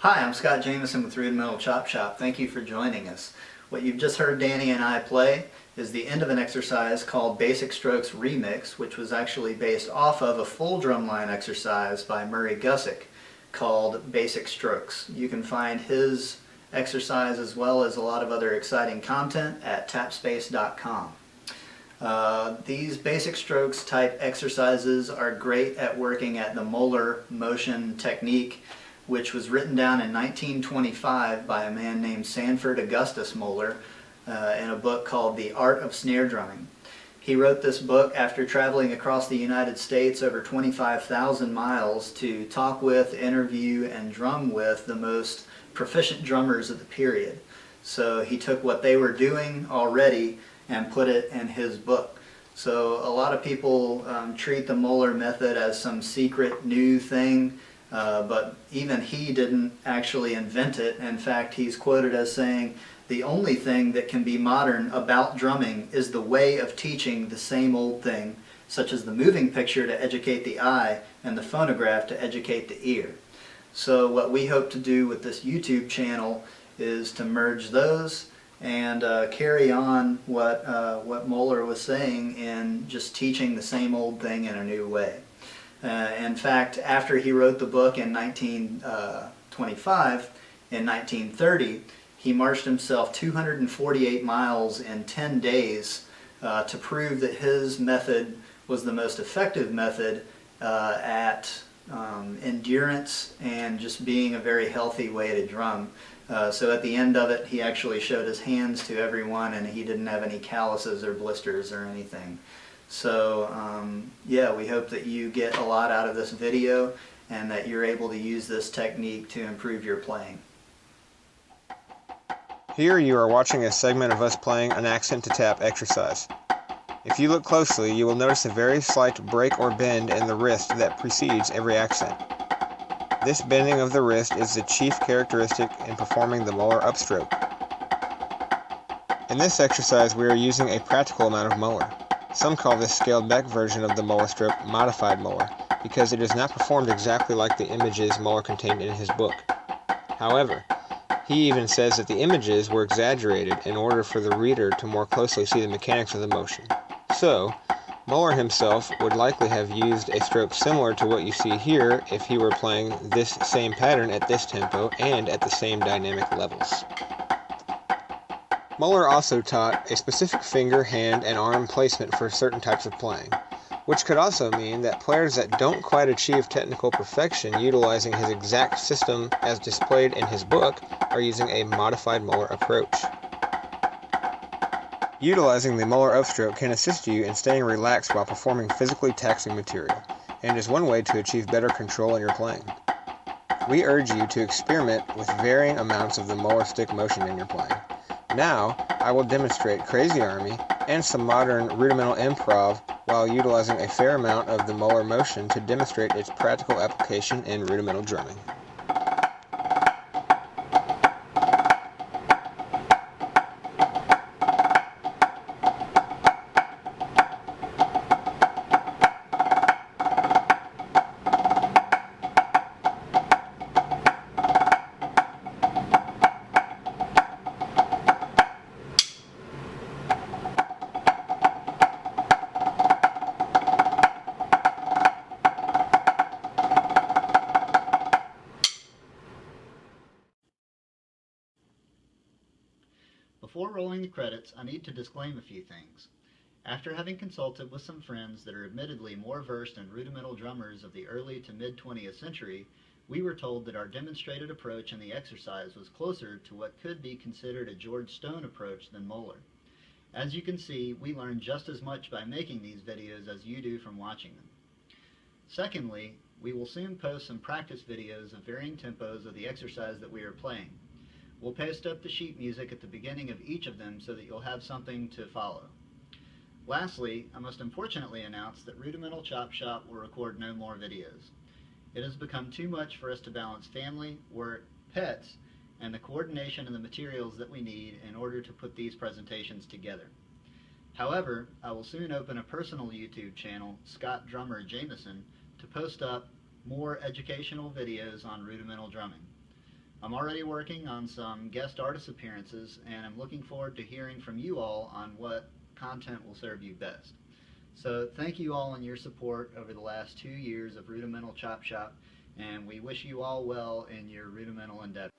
Hi, I'm Scott Jameson with Rudimental Chop Shop. Thank you for joining us. What you've just heard Danny and I play is the end of an exercise called Basic Strokes Remix, which was actually based off of a full drumline exercise by Murray Gussick called Basic Strokes. You can find his exercise as well as a lot of other exciting content at tapspace.com. These basic strokes type exercises are great at working at the Moeller motion technique, which was written down in 1925 by a man named Sanford Augustus Moeller in a book called The Art of Snare Drumming. He wrote this book after traveling across the United States over 25,000 miles to talk with, interview, and drum with the most proficient drummers of the period. So he took what they were doing already and put it in his book. So a lot of people treat the Moeller method as some secret new thing, but even he didn't actually invent it. In fact, he's quoted as saying, "The only thing that can be modern about drumming is the way of teaching the same old thing, such as the moving picture to educate the eye and the phonograph to educate the ear." So what we hope to do with this YouTube channel is to merge those and carry on what Moeller was saying in just teaching the same old thing in a new way. In fact, after he wrote the book in 1925, in 1930, he marched himself 248 miles in 10 days to prove that his method was the most effective method at endurance and just being a very healthy way to drum. So at the end of it, he actually showed his hands to everyone, and he didn't have any calluses or blisters or anything. So yeah, we hope that you get a lot out of this video and that you're able to use this technique to improve your playing. Here you are watching a segment of us playing an accent to tap exercise. If you look closely, you will notice a very slight break or bend in the wrist that precedes every accent. This bending of the wrist is the chief characteristic in performing the Moeller upstroke. In this exercise, we are using a practical amount of Moeller. Some call this scaled back version of the Moeller stroke modified Moeller, because it is not performed exactly like the images Moeller contained in his book. However, he even says that the images were exaggerated in order for the reader to more closely see the mechanics of the motion. So, Moeller himself would likely have used a stroke similar to what you see here if he were playing this same pattern at this tempo and at the same dynamic levels. Moeller also taught a specific finger, hand, and arm placement for certain types of playing, which could also mean that players that don't quite achieve technical perfection utilizing his exact system as displayed in his book are using a modified Moeller approach. Utilizing the Moeller upstroke can assist you in staying relaxed while performing physically taxing material, and is one way to achieve better control in your playing. We urge you to experiment with varying amounts of the Moeller stick motion in your playing. Now, I will demonstrate Crazy Army and some modern rudimental improv while utilizing a fair amount of the Moeller motion to demonstrate its practical application in rudimental drumming. Before rolling the credits, I need to disclaim a few things. After having consulted with some friends that are admittedly more versed in rudimental drummers of the early to mid-20th century, we were told that our demonstrated approach in the exercise was closer to what could be considered a George Stone approach than Moeller. As you can see, we learned just as much by making these videos as you do from watching them. Secondly, we will soon post some practice videos of varying tempos of the exercise that we are playing. We'll post up the sheet music at the beginning of each of them so that you'll have something to follow. Lastly, I must unfortunately announce that Rudimental Chop Shop will record no more videos. It has become too much for us to balance family, work, pets, and the coordination of the materials that we need in order to put these presentations together. However, I will soon open a personal YouTube channel, Scott Drummer Jameson, to post up more educational videos on rudimental drumming. I'm already working on some guest artist appearances, and I'm looking forward to hearing from you all on what content will serve you best. So thank you all on your support over the last 2 years of Rudimental Chop Shop, and we wish you all well in your rudimental endeavor.